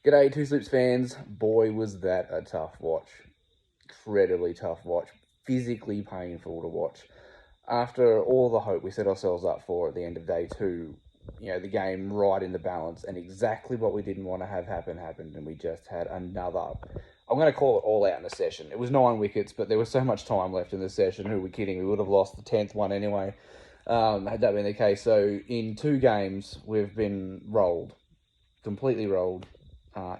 G'day, Two Slips fans. Boy, was that a tough watch. Incredibly tough watch. Physically painful to watch. After all the hope we set ourselves up for at the end of day two, the game right in the balance, and exactly what we didn't want to have happen happened, and we just had another. I'm going to call it all out in a session. It was 9 wickets, but there was so much time left in the session. Who are we kidding? We would have lost the 10th one anyway, had that been the case. So in 2 games, we've been rolled, completely rolled.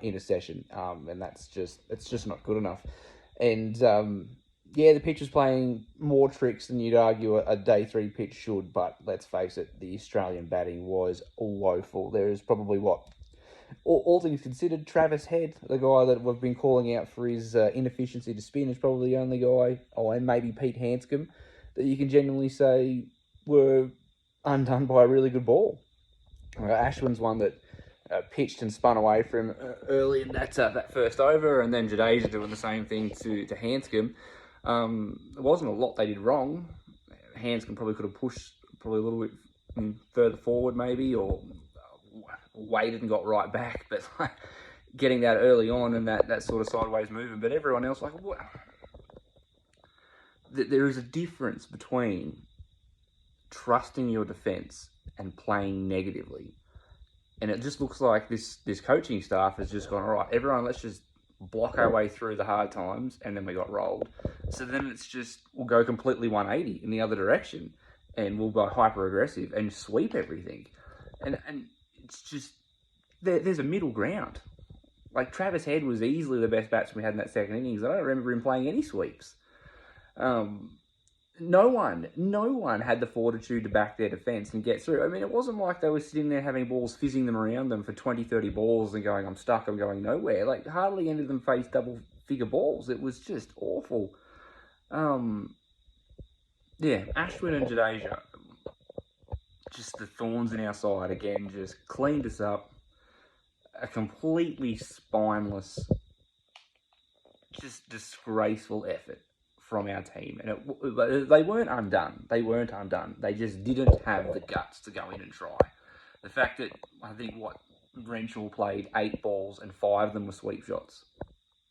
In a session, and it's just not good enough. And the pitch was playing more tricks than you'd argue a day 3 pitch should. But let's face it, the Australian batting was woeful. There is probably all things considered, Travis Head, the guy that we've been calling out for his inefficiency to spin, is probably the only guy, and maybe Pete Hanscom, that you can genuinely say were undone by a really good ball. Ashwin's one that pitched and spun away from him early in that first over, and then Jadeja doing the same thing to Hanscom. There wasn't a lot they did wrong. Hanscom probably could have pushed probably a little bit further forward maybe, or waited and got right back, but getting that early on and that sort of sideways movement. But everyone else, what? There is a difference between trusting your defence and playing negatively. And it just looks like this coaching staff has just gone, all right, everyone, let's just block our way through the hard times, and then we got rolled. So then it's just, we'll go completely 180 in the other direction, and we'll go hyper-aggressive and sweep everything. And it's just, there's a middle ground. Like, Travis Head was easily the best batsman we had in that second innings. I don't remember him playing any sweeps. No one had the fortitude to back their defence and get through. I mean, it wasn't like they were sitting there having balls fizzing them around them for 20, 30 balls and going, I'm stuck, I'm going nowhere. Like, hardly any of them faced double-figure balls. It was just awful. Ashwin and Jadeja, just the thorns in our side again, just cleaned us up. A completely spineless, just disgraceful effort from our team, and they weren't undone. They just didn't have the guts to go in and try. The fact that I think Renshaw played 8 balls and 5 of them were sweep shots,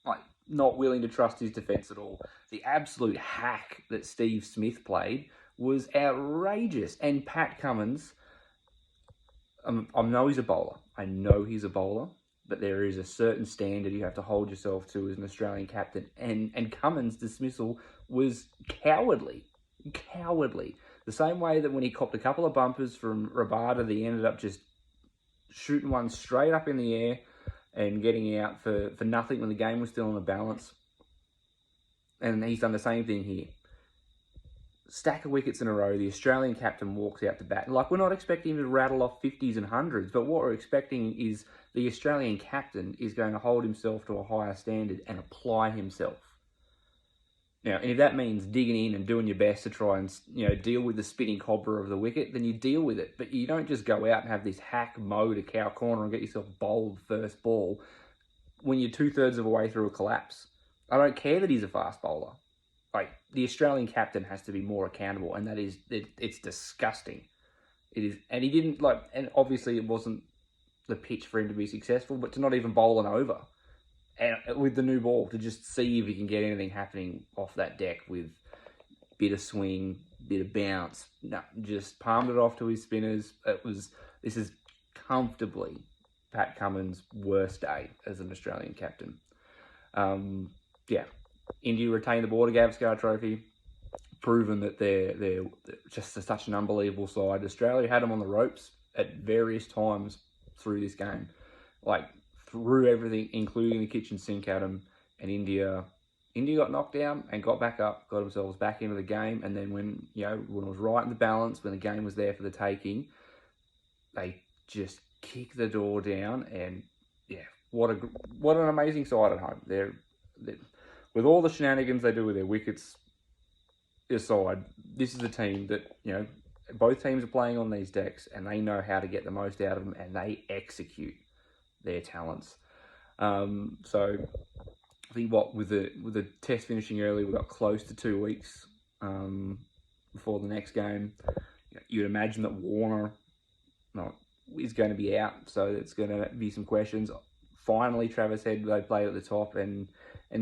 like not willing to trust his defence at all. The absolute hack that Steve Smith played was outrageous. And Pat Cummins, I know he's a bowler. But there is a certain standard you have to hold yourself to as an Australian captain. And Cummins' dismissal was cowardly. The same way that when he copped a couple of bumpers from Rabada, he ended up just shooting one straight up in the air and getting out for nothing when the game was still in the balance. And he's done the same thing here. Stack of wickets in a row, the Australian captain walks out to bat. Like, we're not expecting him to rattle off 50s and 100s, but what we're expecting is the Australian captain is going to hold himself to a higher standard and apply himself. Now, and if that means digging in and doing your best to try and, deal with the spinning cobra of the wicket, then you deal with it. But you don't just go out and have this hack mode to cow corner and get yourself bowled first ball when you're 2/3 of the way through a collapse. I don't care that he's a fast bowler. Like, the Australian captain has to be more accountable, and it's disgusting. It is, and he didn't, and obviously it wasn't the pitch for him to be successful, but to not even bowl an over, and with the new ball, to just see if he can get anything happening off that deck with bit of swing, bit of bounce. No, just palmed it off to his spinners. This is comfortably Pat Cummins' worst day as an Australian captain. India retained the Border Gavaskar Trophy, proven that they're just such an unbelievable side. Australia had them on the ropes at various times through this game, through everything, including the kitchen sink at them. And India got knocked down and got back up, got themselves back into the game. And then when it was right in the balance, when the game was there for the taking, they just kicked the door down. And what an amazing side at home. They're with all the shenanigans they do with their wickets aside, this is a team that, both teams are playing on these decks and they know how to get the most out of them and they execute their talents. So I think with the test finishing early, we got close to 2 weeks before the next game. You'd imagine that Warner is going to be out, so it's going to be some questions. finally Travis Head, they played at the top and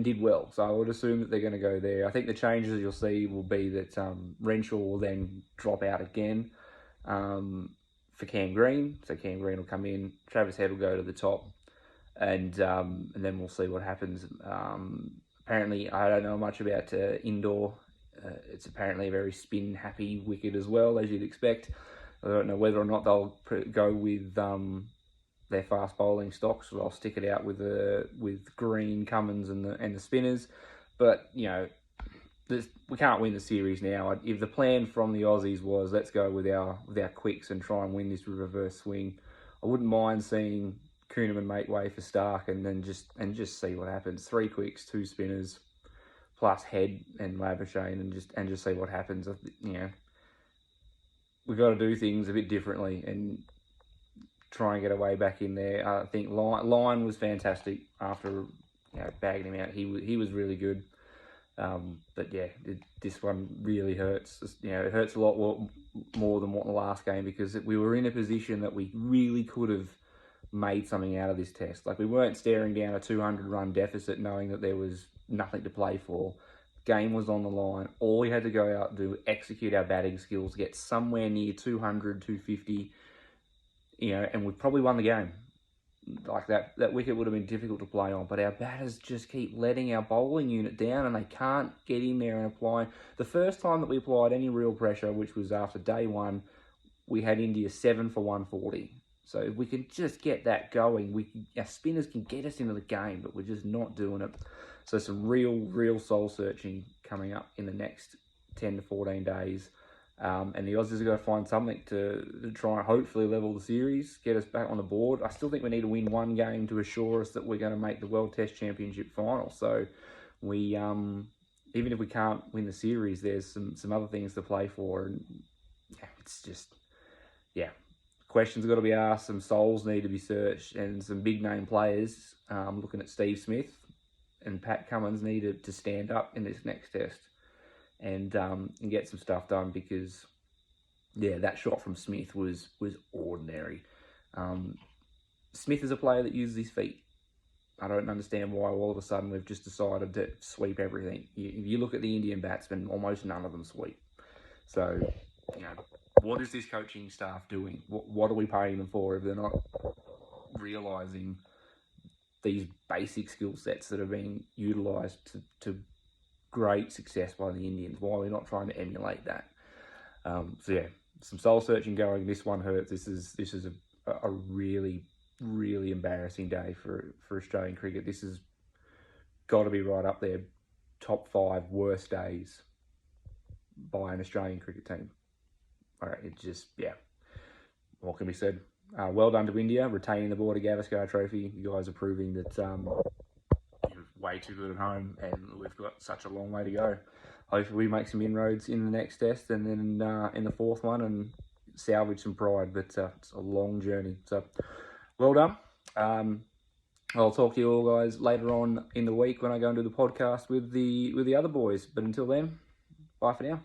did well. So I would assume that they're going to go there. I think the changes you'll see will be that Renshaw will then drop out again for Cam Green. So Cam Green will come in, Travis Head will go to the top, and then we'll see what happens. Apparently, I don't know much about indoor. It's apparently a very spin-happy wicket as well, as you'd expect. I don't know whether or not they'll go with their fast bowling stocks. So I'll stick it out with Green, Cummins, and the spinners. But you know, we can't win the series now. If the plan from the Aussies was let's go with our quicks and try and win this with reverse swing, I wouldn't mind seeing Kuhneman make way for Stark and then just see what happens. 3 quicks, 2 spinners, plus Head and Labuschagne, and just see what happens. You know, we've got to do things a bit differently and try and get away back in there. I think Lyon was fantastic after bagging him out. He was really good. But yeah, this one really hurts. It hurts a lot more than what the last game, because we were in a position that we really could have made something out of this test. Like, we weren't staring down a 200-run deficit knowing that there was nothing to play for. Game was on the line. All we had to go out and do, execute our batting skills, get somewhere near 200, 250, and we probably won the game. Like, that wicket would have been difficult to play on, but our batters just keep letting our bowling unit down, and they can't get in there and apply. The first time that we applied any real pressure, which was after day 1, we had India 7 for 140. So if we can just get that going, our spinners can get us into the game, but we're just not doing it. So some real soul searching coming up in the next 10 to 14 days. And the Aussies are going to find something to try and hopefully level the series, get us back on the board. I still think we need to win one game to assure us that we're going to make the World Test Championship final. So we, even if we can't win the series, there's some other things to play for. And it's just, questions got to be asked, some souls need to be searched, and some big name players, looking at Steve Smith and Pat Cummins, needed to stand up in this next test and get some stuff done, because that shot from Smith was ordinary. Smith is a player that uses his feet. I don't understand why all of a sudden we've just decided to sweep everything. If you look at the Indian batsmen, almost none of them sweep. So, what is this coaching staff doing? What are we paying them for if they're not realising these basic skill sets that are being utilised to great success by the Indians? Why are we not trying to emulate that? Some soul searching going. This one hurts. This is a really embarrassing day for Australian cricket. This has got to be right up there, top 5 worst days by an Australian cricket team. All right, it just, what can be said? Well done to India, retaining the Border Gavaskar Trophy. You guys are proving that you're way too good at home, and we've got such a long way to go. Hopefully we make some inroads in the next test, and then in the 4th one, and salvage some pride. But it's a long journey. So, well done. I'll talk to you all guys later on in the week when I go and do the podcast with the other boys. But until then, bye for now.